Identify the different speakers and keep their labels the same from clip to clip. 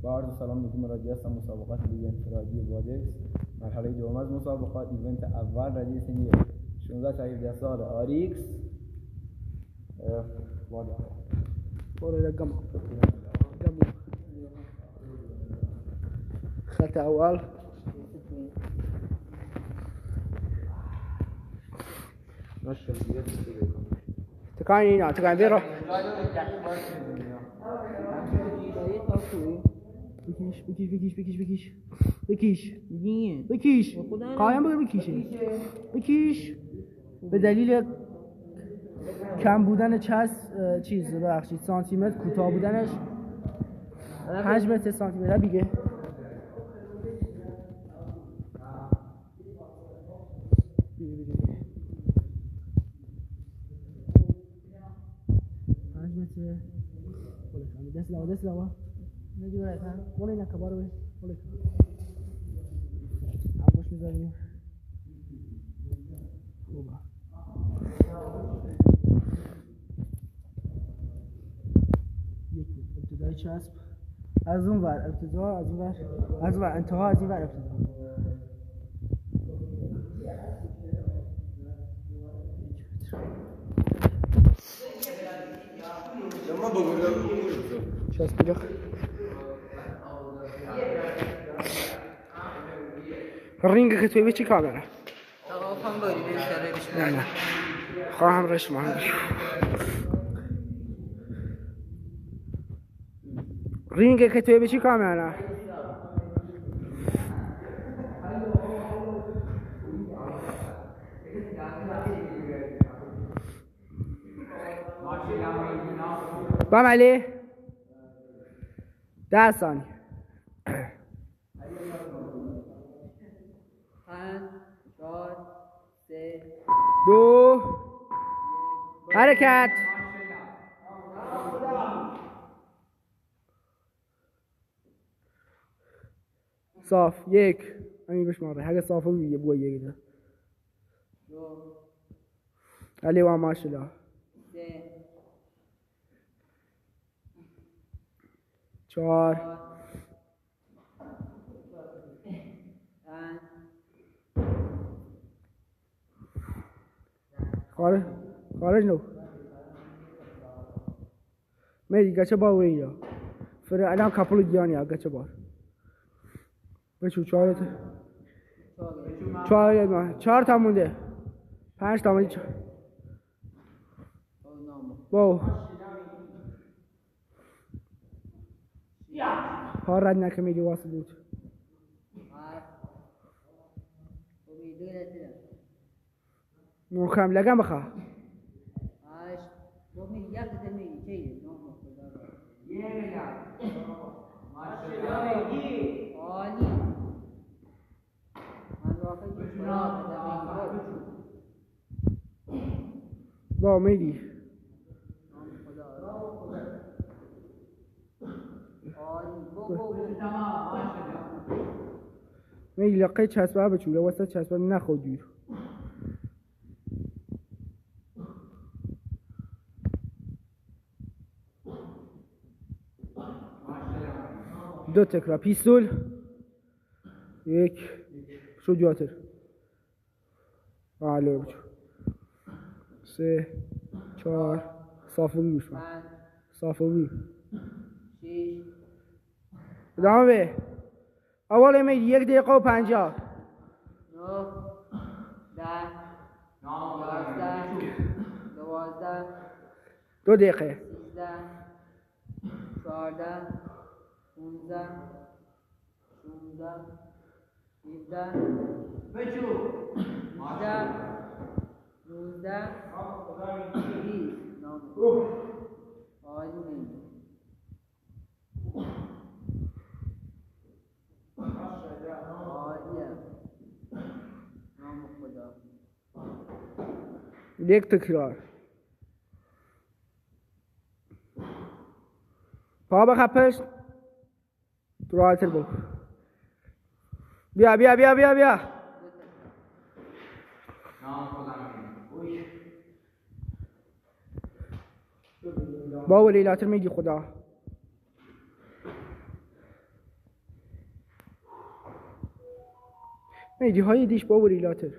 Speaker 1: با عرض سلام میگم مراجعه هستم مسابقات لیگ انفرادی بادکس مرحله دوم از مسابقات ایونت اول ردیف سنی 16 تا 17 سال آریکس بالا
Speaker 2: برو رقم خط اول تکان اینا تکان بیرو بکش قایم بگه بکش به دلیل کم بودن ببخشید سانتیمتر کوتاه بودنش 5 متر سانتیمتر دیگه دست لوا نگی برای تا ولی اینا کبارو ولی عباش میذاریم خوبه یکی ابتدای چسب از اون ور ابتدا از این ور انتها از این ور ابتدا چسب بجا رینگ که توی به چی کامره؟
Speaker 3: خواهم باری بشاره بشمه
Speaker 2: نه خواهم رشمه رینگ که توی به چی کامره؟ بام علی 10 ثانیه
Speaker 3: 5 4 3
Speaker 2: 2 حرکت صاف یک همین بشماره حاجه صافه میگه بو یه علی و ماشاءالله
Speaker 3: 3
Speaker 2: 4 خارج نو میری گچه بار ویا فر الان کپلو دیانی گچه بار بچو 4 تا مونده 5 تا مونده واو پار رد نکمیدی واسه بود محکم لگم بخواه با میدی میدی لقی چسبه بچوله واسه چسبه نخود دیر دو تکرار پیستول یک شو جاتر آلو بچو 3 4 صافوی بشم صافوی ادامه به اول امید 1 دقیقه و 50
Speaker 3: 9 10 11 12
Speaker 2: 2 دقیقه
Speaker 3: 13 14 15 16 17 بچو 18 19 20 عالی عالیه نام خدا
Speaker 2: یک تکرار پا بخپش تو راحتر بکن بیا با ولیلاتر میگی خدا میدی های دیش با ریلاتر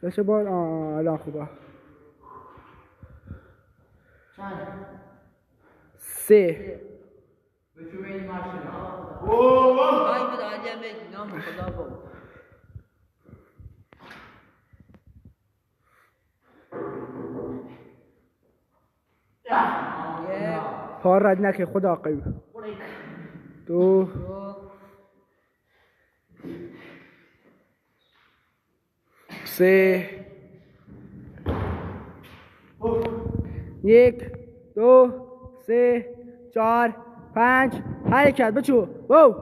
Speaker 2: کشه بار الان خوبه 3
Speaker 3: تایم عالی مهدی نام خدا بود.
Speaker 2: پار رد نکه خدا قوی 2 3 1 2 3 4 5 حرکت بچو بو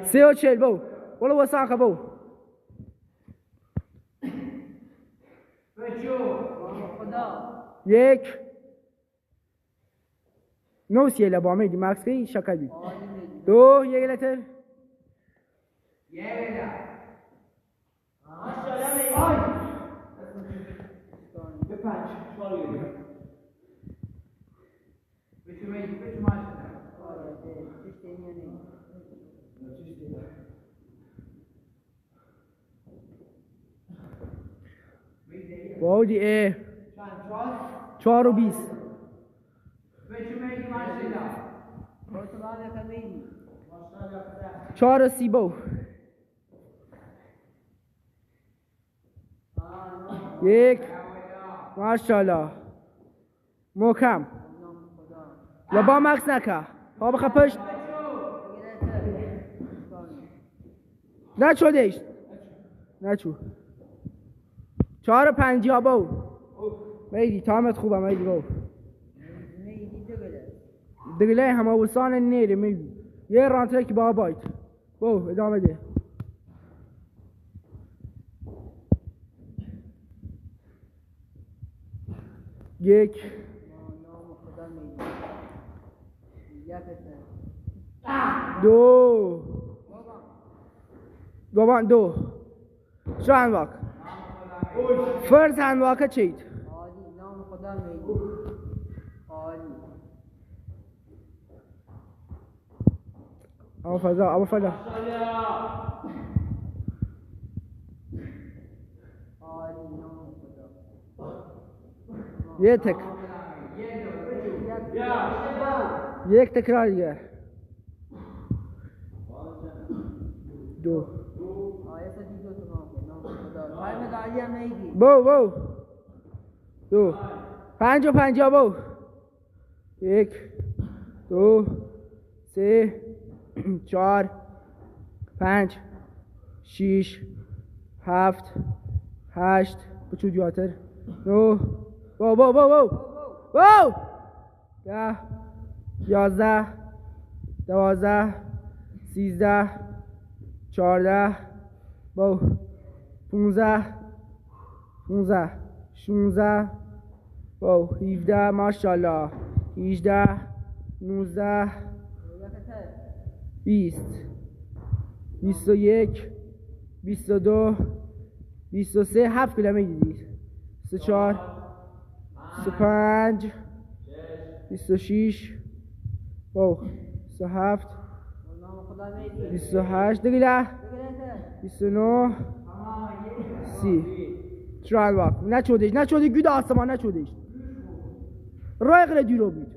Speaker 2: 3:40 بو برو واسه بو
Speaker 3: خدا
Speaker 2: 1 نوسیه لبامه دی مکس کی شکل بی 2 1 لتر بودی 4 و 20 4 و 30 بو 1 ماشاءالله محکم لبا مکس نکه پا بخوا پشت نچو دیش نچو 4 و 50 بو میدی تامت خوبه میدی بو دگله همه وسان نیره میدی یه رانتره که با باید بو ادامه ده یک 2 2 شو هنواک فرز هنواکه چید
Speaker 3: عالی نام خدا میدی عالی
Speaker 2: ابو فضا
Speaker 3: عالی نام خدا
Speaker 2: یه تک یک تکرار دیگه 2
Speaker 3: آیت دیدو تو نام خدا تایم عالی میدی
Speaker 2: بو 2 5 و 50 بو 1 2 3 4 5 6 7 8 بچو جواتر 9 بو 10 11 12 13 14 بو 15 16 بو 17 ماشاءالله 18 19 20 21 22 23 7 کیلومتر دیدید 24 25 26 بو 27 28 دیگه 29 30 ترال واک نچودیش گود آسمان نچودیش رای غیر دیرو بود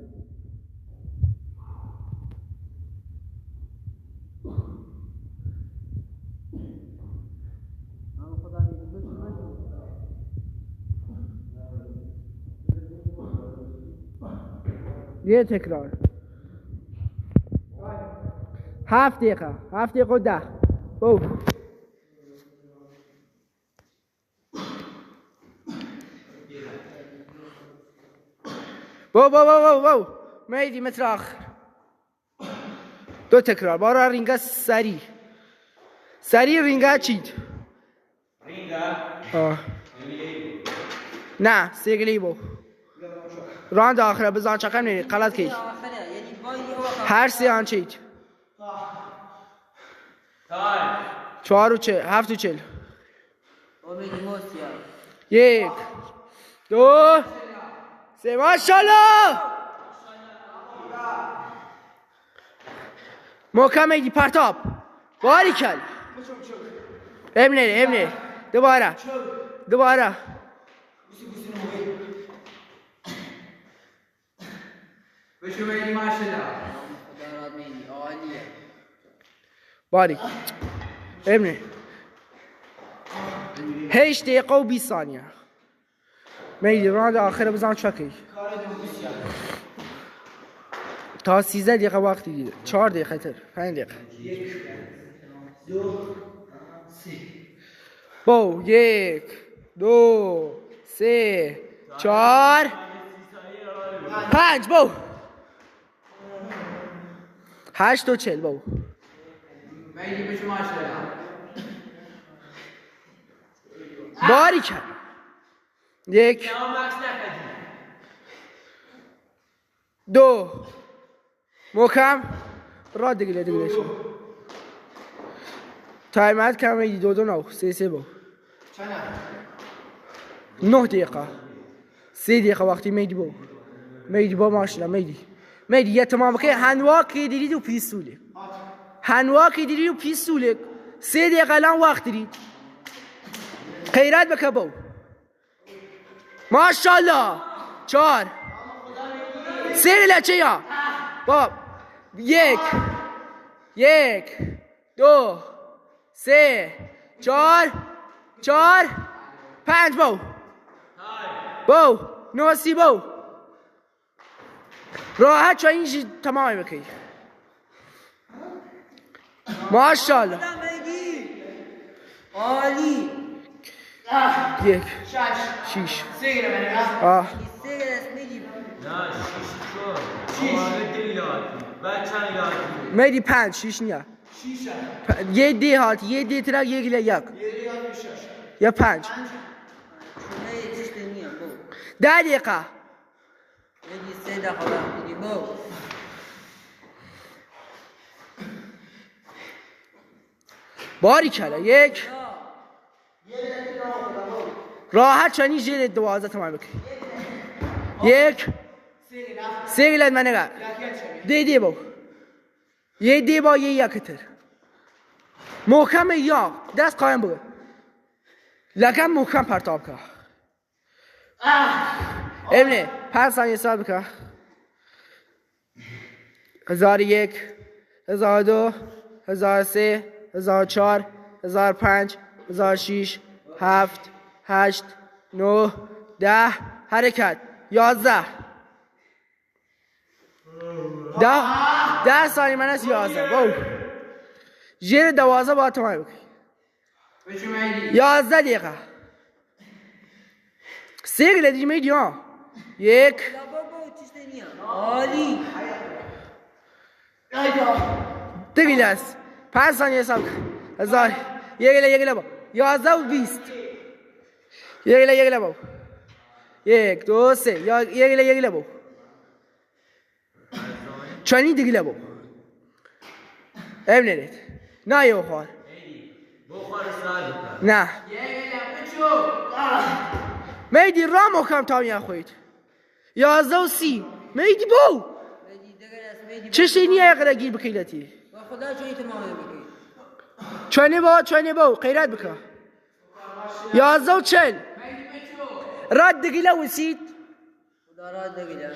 Speaker 2: یه تکرار 7 دقیقه و 10 بو میدی متر آخر 2 تکرار بارا رینگا سری رینگا چید نه سیگلی بو راند آخره بزن چقدر نیری غلط کیش هر سیان چید 4 و 40 7 و 40 1 2 3 ماشاءالله محکم میگی پرتاب باریکل. امنه دوباره
Speaker 3: بشو مهدی ماشاءالله. خدا راد مهدی عالیه.
Speaker 2: باریک. امنه 8 دقیقه و 20 ثانیه. مهدی راند آخر بزن چکی تا 13 دقیقه وقتی دیده. 4 دقیقه تر 5 دقیقه. 1 2 3 4 5 بو 8 و 40 بو.
Speaker 3: مهدی بشو ماشاءالله.
Speaker 2: باریکل. 1 2 محکم را دیگه تایمت کم 2 9 3 با 9 دقیقه 3 دقیقه وقتی میدی با ماشاءالله. میدی یه تمام که هنوا که دیدید و پیستوله 3 دقیقه الان وقت دارید. خیرت بکه بو ماشاءالله. 4 3 لچه یا باب 1 2 3 4 5 بو نوسی بو راحت چا اینجی تمامی بکی ماشاءالله.
Speaker 3: عالی.
Speaker 2: 1 6 آه میدی 5 6 نیا 1 دی هات 1 دی ترا 1 ل 1 یا 5 10 دقیقه.
Speaker 3: مهدی 3 دقیقه وقت دیدی بو.
Speaker 2: باریکلا. 1 راحت چنین جیر 12 تمام بکی 1 3 گلد منگا دی بو 1 دی با 1 کتر محکم یا دست قایم بود لکن محکم پرتاب که امنه 5 ثانیه سال بکن 1001 1002 1003 1004 1005 1006 7 8 9 10 حرکت 11 10 ثانیه من از 11 بو جیر 12 با تمام بکی 11 دقیقه 3 گله دیگه میدی ها 1
Speaker 3: عالی.
Speaker 2: 2 گله است 5 ثانیه حساب کن 1000 1 گله با 11 و 20 1 گله با 1 2 3 1 گله با چانی 2 گله با ام نرید نه یه بخوار نه میدی را محکم تا میان خوید 11 و 30 میدی بو چشتی نیه اقره گیر بکیلتی
Speaker 3: خدا چونی تمامه بکی
Speaker 2: چانی با خیرت بکن 11 و 40 راد 2 گله و 30
Speaker 3: خدا راد 2 گله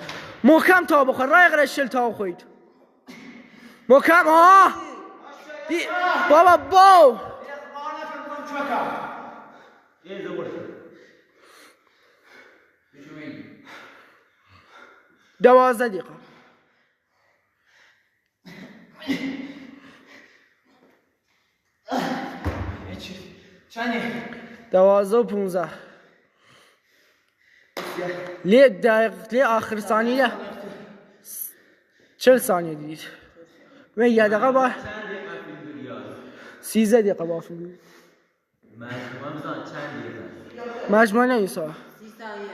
Speaker 2: محکم تا بخور را اقره 40 تا خوید محکم ها بابا بو 12 دقیقه 12 و 15 لی آخر ثانیه 40 ثانیه دید من 1 دقیقه با 13 دقیقه با فیلم مجموعه نیسا
Speaker 3: 30 ثانیه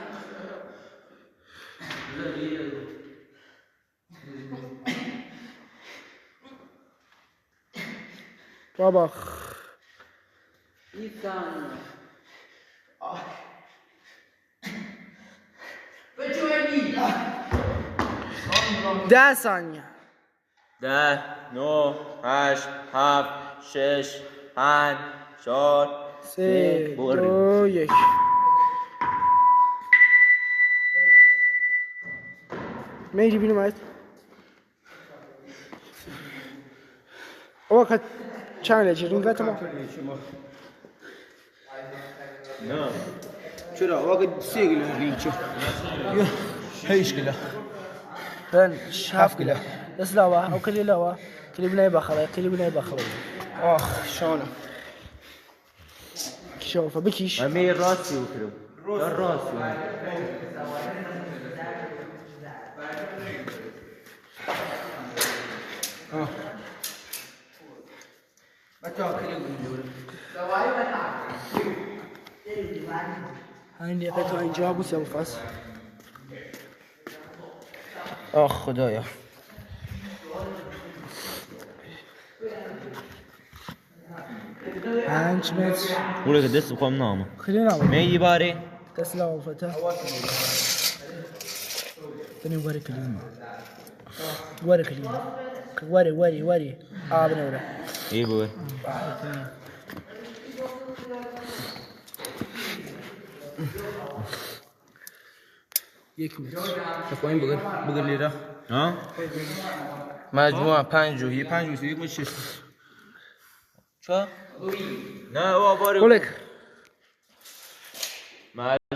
Speaker 2: بابا
Speaker 3: 20 ثانیه
Speaker 2: 10 ثانیه
Speaker 4: 10 9 8 7 6 5 4
Speaker 2: 3
Speaker 4: بریم.
Speaker 2: 2 1 مهدی بینم اومد آقا چند لجه رینگات ما
Speaker 4: نه
Speaker 1: چرا واقعا 3 کیلو ریچو یا 8 کیلو
Speaker 2: ben 7 kilo بس لاوا او كلي لاوا كلي بناي بخلا كلي بناي بخلا
Speaker 1: آخ شانه
Speaker 2: شوفه بكيش
Speaker 4: من می راستی بکنم یا راستی
Speaker 2: عندي قطع اینجا بود سوفاس
Speaker 4: آخ خدایا
Speaker 2: 5 متر
Speaker 4: بوله که دست بخوام نامه
Speaker 2: خیلی نامه
Speaker 4: می باری
Speaker 2: دست لاوا فتح تاني وري كلمة وري كلمة وري بنورة
Speaker 4: ای بور
Speaker 2: یک متر
Speaker 1: پایین بگر لیره
Speaker 4: ها
Speaker 1: مجموعه 5 و 5 و 1 میشه
Speaker 4: چه؟ نه بابا باری
Speaker 2: قولك